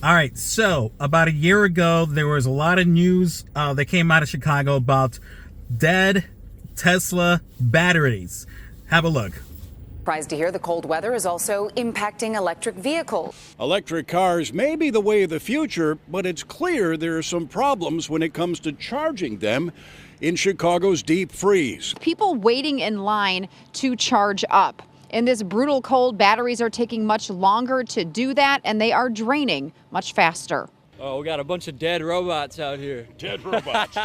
All right, so about a year ago, there was a lot of news that came out of Chicago about dead Tesla batteries. Have a look. Surprised to hear the cold weather is also impacting electric vehicles. Electric cars may be the way of the future, but it's clear there are some problems when it comes to charging them in Chicago's deep freeze. People waiting in line to charge up. In this brutal cold, batteries are taking much longer to do that, and they are draining much faster. Oh, we got a bunch of dead robots out here. Dead robots.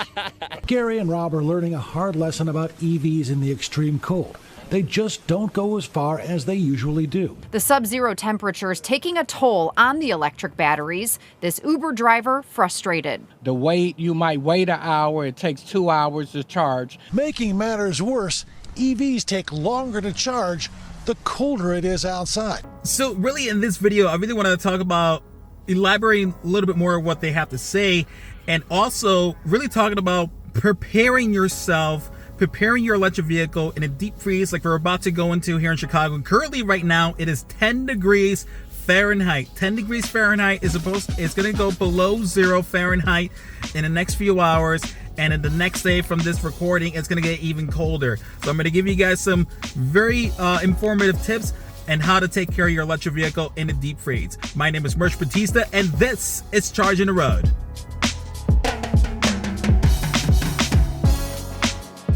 Gary and Rob are learning a hard lesson about EVs in the extreme cold. They just don't go as far as they usually do. The sub-zero temperatures taking a toll on the electric batteries. This Uber driver frustrated. The wait, you might wait an hour, it takes 2 hours to charge. Making matters worse, EVs take longer to charge the colder it is outside. So really in this video, I really want to talk about elaborating a little bit more of what they have to say, and also really talking about preparing yourself, preparing your electric vehicle in a deep freeze like we're about to go into here in Chicago. Currently right now it is 10 degrees Fahrenheit. 10 degrees Fahrenheit is going to go below 0 Fahrenheit in the next few hours, and in the next day from this recording it's going to get even colder. So I'm going to give you guys some very informative tips and how to take care of your electric vehicle in a deep freeze. My name is Merch Batista and this is Charging the Road.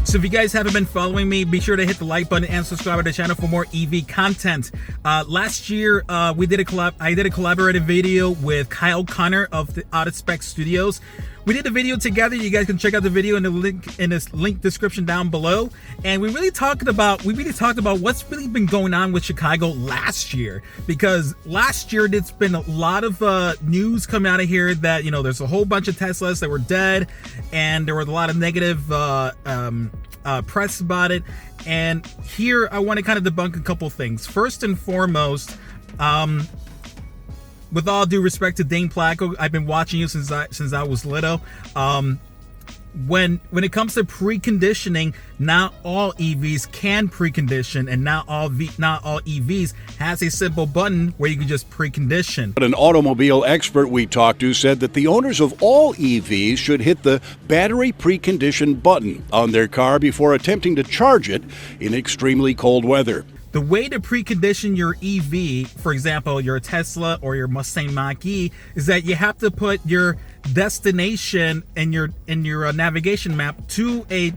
So if you guys haven't been following me, be sure to hit the like button and subscribe to the channel for more EV content. Last year, I did a collaborative video with Kyle Connor of the Out of Spec Studios. We did a video together. You guys can check out the video in the link description down below. And we really talked about what's really been going on with Chicago last year, because last year there's been a lot of news coming out of here that, you know, there's a whole bunch of Teslas that were dead, and there were a lot of negative press about it. And here I want to kind of debunk a couple things. First and foremost, with all due respect to Dane Placco, I've been watching you since I was little. When it comes to preconditioning, not all EVs can precondition, and not all EVs has a simple button where you can just precondition. But an automobile expert we talked to said that the owners of all EVs should hit the battery precondition button on their car before attempting to charge it in extremely cold weather. The way to precondition your EV, for example, your Tesla or your Mustang Mach-E, is that you have to put your destination in your navigation map to a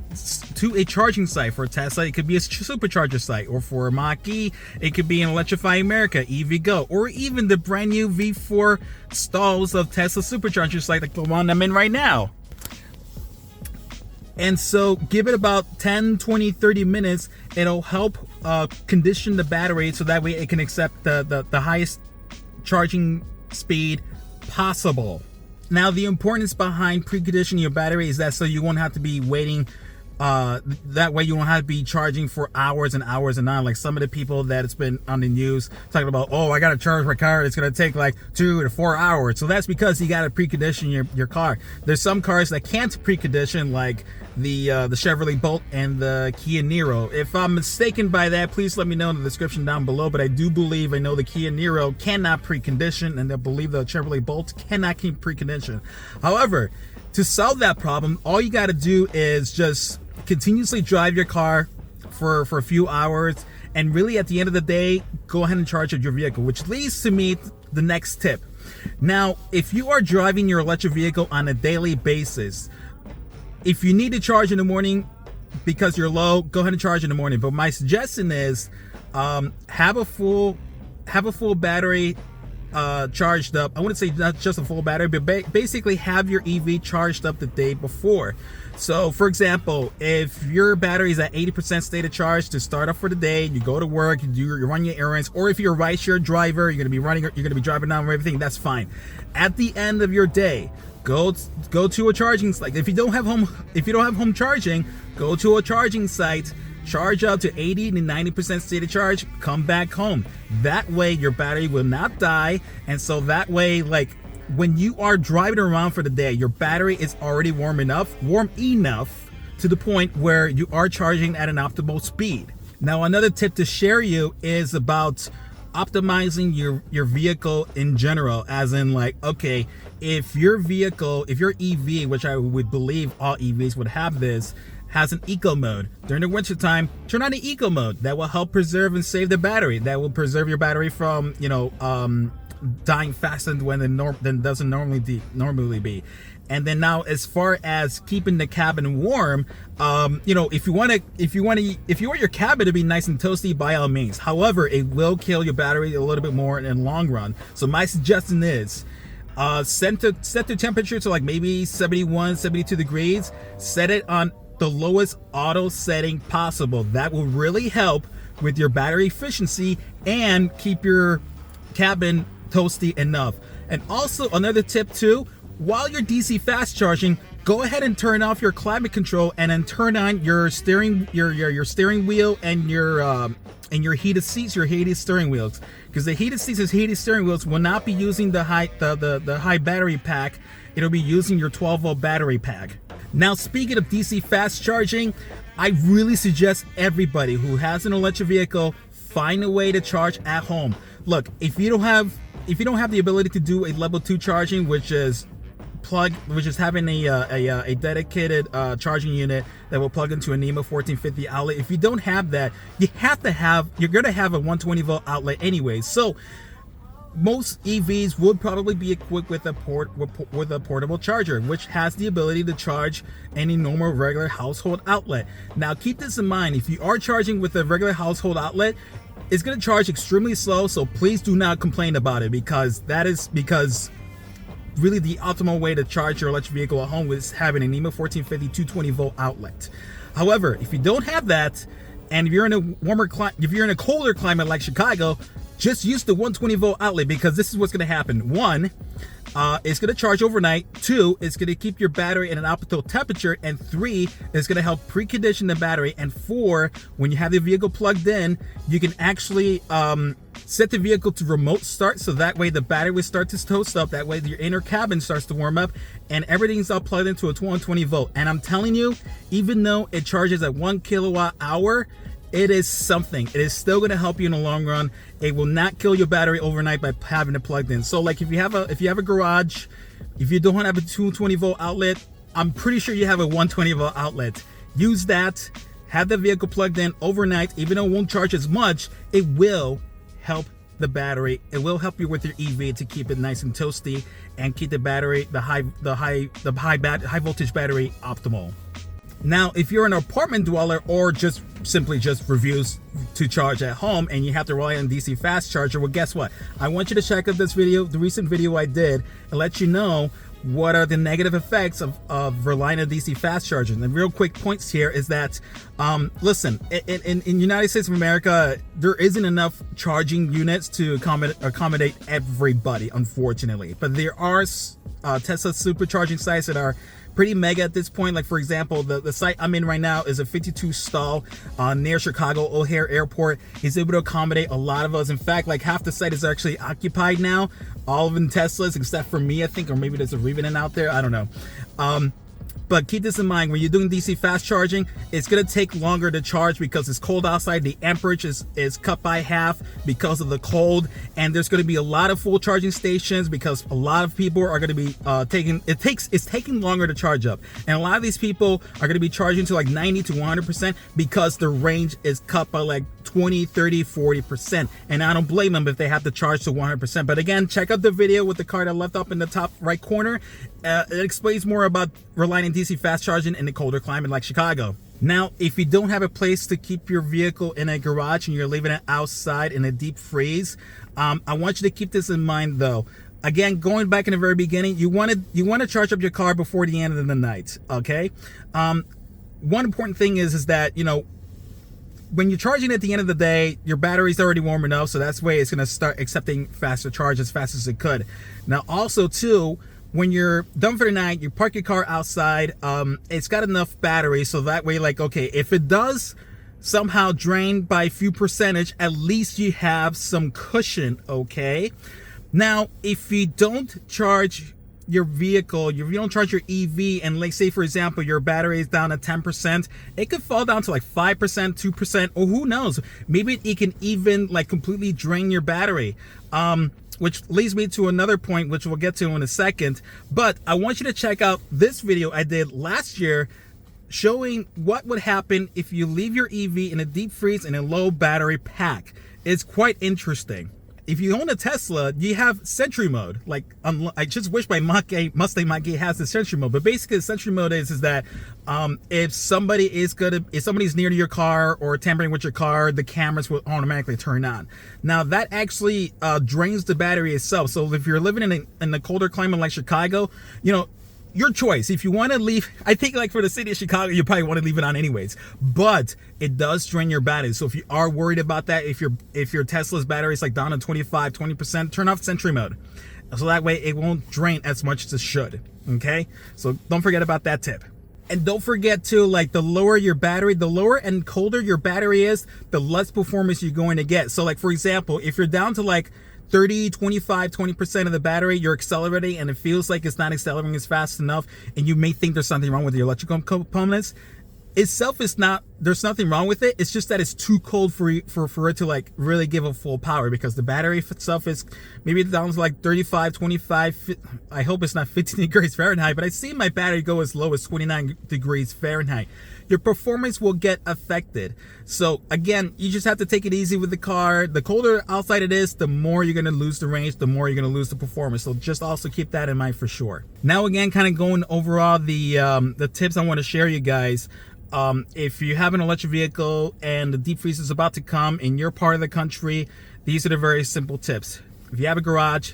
charging site. For a Tesla, it could be a supercharger site, or for a Mach-E, it could be an Electrify America, evgo, or even the brand new V4 stalls of Tesla supercharger site like the one I'm in right now. And so give it about 10, 20, 30 minutes. It'll help condition the battery so that way it can accept the highest charging speed possible. Now, the importance behind preconditioning your battery is that so you won't have to be waiting. That way you won't have to be charging for hours and hours and on, like some of the people that it's been on the news talking about, oh, I gotta charge my car, it's gonna take like 2 to 4 hours. So that's because you gotta precondition your car. There's some cars that can't precondition, like the Chevrolet Bolt and the Kia Niro. If I'm mistaken by that, please let me know in the description down below, but I do believe, I know the Kia Niro cannot precondition, and I believe the Chevrolet Bolt cannot keep precondition. However, to solve that problem, all you got to do is just continuously drive your car for a few hours, and really at the end of the day, go ahead and charge up your vehicle, which leads to me the next tip. Now, if you are driving your electric vehicle on a daily basis, if you need to charge in the morning because you're low, go ahead and charge in the morning. But my suggestion is have a full battery charged up. I wouldn't say not just a full battery, but basically have your EV charged up the day before. So for example, if your battery is at 80% state of charge to start off for the day, you go to work, you run your errands, or if you're a rideshare driver, you're going to be driving down everything, that's fine. At the end of your day, go to a charging site. If you don't have home charging, go to a charging site, charge up to 80 to 90% state of charge, come back home. That way your battery will not die, and so that way, like, when you are driving around for the day, your battery is already warm enough to the point where you are charging at an optimal speed. Now, another tip to share you is about optimizing your vehicle in general, as in like, okay, if your EV, which I would believe all EVs would have this, has an eco mode. During the winter time, turn on the eco mode. That will help preserve and save the battery. That will preserve your battery from, dying faster than doesn't normally be. And then now, as far as keeping the cabin warm, if you want your cabin to be nice and toasty, by all means. However, it will kill your battery a little bit more in the long run. So my suggestion is, set the temperature to like maybe 71, 72 degrees. Set it on the lowest auto setting possible. That will really help with your battery efficiency and keep your cabin toasty enough. And also another tip too, while you're DC fast charging, go ahead and turn off your climate control and then turn on your steering wheel and your heated seats, your heated steering wheels, because the heated seats and heated steering wheels will not be using the high battery pack. It'll be using your 12-volt battery pack. Now, speaking of DC fast charging, I really suggest everybody who has an electric vehicle find a way to charge at home. Look, if you don't have the ability to do a level 2 charging, which is having a dedicated charging unit that will plug into a NEMA 1450 outlet. If you don't have that, you're going to have a 120 volt outlet anyway. So most EVs would probably be equipped with a portable charger, which has the ability to charge any normal regular household outlet. Now keep this in mind, if you are charging with a regular household outlet, it's going to charge extremely slow, so please do not complain about it, because really the optimal way to charge your electric vehicle at home is having a NEMA 1450 220 volt outlet. However, if you don't have that, and if you're in a colder climate like Chicago, just use the 120 volt outlet, because this is what's going to happen. One, it's going to charge overnight. Two, it's going to keep your battery at an optimal temperature. And three, it's going to help precondition the battery. And four, when you have the vehicle plugged in, you can actually set the vehicle to remote start, so that way the battery will start to toast up. That way your inner cabin starts to warm up and everything's all plugged into a 120 volt. And I'm telling you, even though it charges at 1 kilowatt hour, it is something. It is still going to help you in the long run. It will not kill your battery overnight by having it plugged in. So like if you have a garage, if you don't have a 220 volt outlet, I'm pretty sure you have a 120 volt outlet. Use that, have the vehicle plugged in overnight. Even though it won't charge as much, it will help the battery. It will help you with your EV to keep it nice and toasty and keep the battery, the high voltage battery optimal. Now, if you're an apartment dweller or just reviews to charge at home and you have to rely on DC fast charger, well, guess what? I want you to check out this video, the recent video I did, and let you know what are the negative effects of relying on DC fast charging. The real quick points here is that, listen, in United States of America, there isn't enough charging units to accommodate everybody, unfortunately. But there are Tesla supercharging sites that are pretty mega at this point. Like, for example, the site I'm in right now is a 52 stall near Chicago O'Hare Airport. He's able to accommodate a lot of us. In fact, like half the site is actually occupied now. All of them Teslas, except for me, I think, or maybe there's a Rivian out there. I don't know. But keep this in mind, when you're doing DC fast charging, it's going to take longer to charge because it's cold outside. The amperage is cut by half because of the cold, and there's going to be a lot of full charging stations because a lot of people are going to be it's taking longer to charge up, and a lot of these people are going to be charging to like 90 to 100% because the range is cut by like 20, 30, 40%. And I don't blame them if they have to charge to 100%. But again, check out the video with the card I left up in the top right corner. It explains more about relying on DC fast charging in a colder climate like Chicago. Now, if you don't have a place to keep your vehicle in a garage and you're leaving it outside in a deep freeze, I want you to keep this in mind though. Again, going back in the very beginning, you want to charge up your car before the end of the night, okay? One important thing is that, you know, when you're charging at the end of the day, your battery's already warm enough, so that's why it's going to start accepting faster charge as fast as it could. Now, also, too, when you're done for the night, you park your car outside, it's got enough battery, so that way, like, okay, if it does somehow drain by a few percentage, at least you have some cushion, okay? Now, if you don't charge your vehicle, if you don't charge your EV, and like say for example your battery is down to 10%, it could fall down to like 5%, 2%, or who knows, maybe it can even like completely drain your battery. Which leads me to another point, which we'll get to in a second. But I want you to check out this video I did last year showing what would happen if you leave your EV in a deep freeze in a low battery pack. It's quite interesting. If you own a Tesla, you have Sentry mode. Like, I just wish my Mustang Mach-E has the Sentry mode. But basically, the Sentry mode is that if somebody's near to your car or tampering with your car, the cameras will automatically turn on. Now, that actually drains the battery itself. So if you're living in a colder climate like Chicago, you know, your choice. If you want to leave, I think like for the city of Chicago, you probably want to leave it on anyways, but it does drain your battery. So if you are worried about that, if your Tesla's battery is like down to 20%, turn off Sentry mode. So that way it won't drain as much as it should. Okay. So don't forget about that tip. And don't forget to, like, the lower your battery, the lower and colder your battery is, the less performance you're going to get. So like, for example, if you're down to like 30, 25, 20% of the battery, you're accelerating and it feels like it's not accelerating as fast enough, and you may think there's something wrong with the electrical components. Itself is not, there's nothing wrong with it. It's just that it's too cold for it to like really give a full power, because the battery itself is maybe down to like 35, 25, I hope it's not 15 degrees Fahrenheit, but I've seen my battery go as low as 29 degrees Fahrenheit. Your performance will get affected. So again, you just have to take it easy with the car. The colder outside it is, the more you're going to lose the range, the more you're going to lose the performance. So just also keep that in mind for sure. Now again, kind of going overall the tips I want to share you guys. If you have an electric vehicle and the deep freeze is about to come in your part of the country, these are the very simple tips. If you have a garage,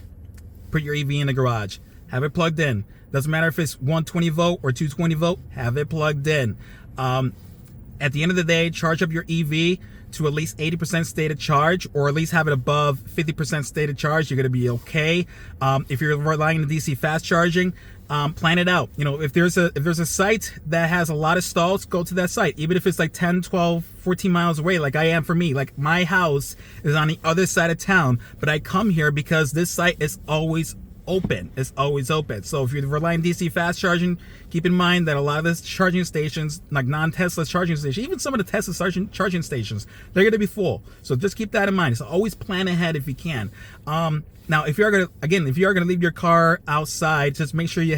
put your EV in the garage. Have it plugged in. Doesn't matter if it's 120 volt or 220 volt, have it plugged in. At the end of the day, charge up your EV to at least 80% state of charge, or at least have it above 50% state of charge. You're going to be okay. If you're relying on DC fast charging, plan it out. You know, if there's a site that has a lot of stalls, go to that site, even if it's like 10, 12, 14 miles away, like I am for me. Like, my house is on the other side of town, but I come here because this site is always open. It's always open. So if you're relying on DC fast charging, keep in mind that a lot of the charging stations, like non-Tesla charging stations, even some of the Tesla charging stations, they're going to be full. So just keep that in mind. So always plan ahead if you can. Now, if you're gonna leave your car outside, just make sure your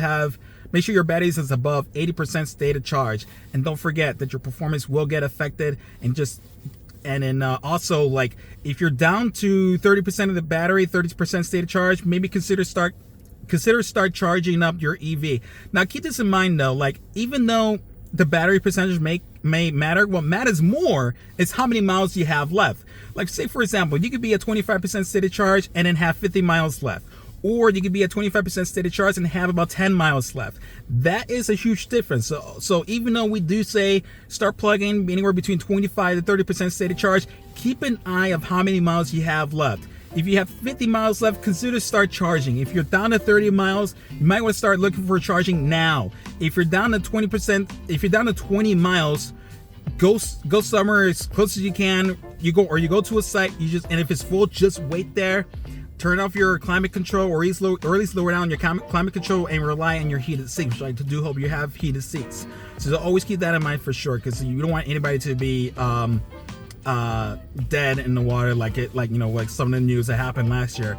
battery is above 80% state of charge, and don't forget that your performance will get affected. And then also, like, if you're down to 30% of the battery, 30% state of charge, maybe consider start charging up your EV. Now, keep this in mind though, like, even though the battery percentage may matter, what matters more is how many miles you have left. Like, say for example, you could be at 25% state of charge and then have 50 miles left. Or you could be at 25% state of charge and have about 10 miles left. That is a huge difference. So even though we do say start plugging anywhere between 25 to 30% state of charge, keep an eye of how many miles you have left. If you have 50 miles left, consider start charging. If you're down to 30 miles, you might want to start looking for charging now. If you're down to 20%, if you're down to 20 miles, go somewhere as close as you can. You go to a site, and if it's full, just wait there. Turn off your climate control, or at least lower down your climate control, and rely on your heated seats, which I do hope you have heated seats. So always keep that in mind for sure, because you don't want anybody to be dead in the water, like some of the news that happened last year.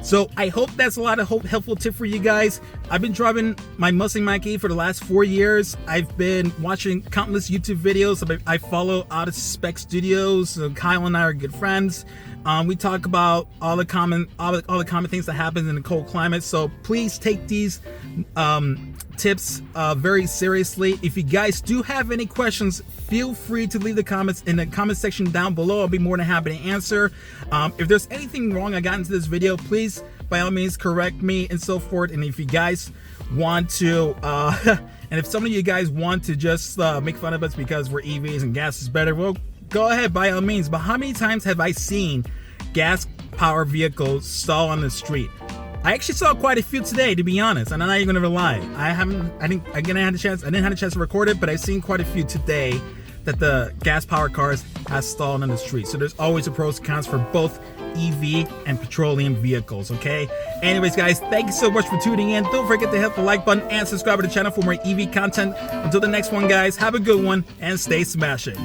So I hope that's a lot of helpful tip for you guys. I've been driving my Mustang Mach-E for the last 4 years. I've been watching countless YouTube videos. I follow out of Spec Studios. Kyle and I are good friends. We talk about all the common things that happen in the cold climate. So please take these tips very seriously. If you guys do have any questions, feel free to leave the comments in the comment section down below. I'll be more than happy to answer. If there's anything wrong I got into this video, please by all means correct me and so forth. And if you guys want to and if some of you guys want to just make fun of us because we're EVs and gas is better, well, go ahead by all means. But how many times have I seen gas powered vehicles stall on the street? I actually saw quite a few today, to be honest, and I'm not even gonna lie. I didn't have a chance to record it, but I've seen quite a few today that the gas-powered cars has stalled on the street. So there's always a pros and cons for both EV and petroleum vehicles, okay? Anyways, guys, thank you so much for tuning in. Don't forget to hit the like button and subscribe to the channel for more EV content. Until the next one, guys, have a good one and stay smashing.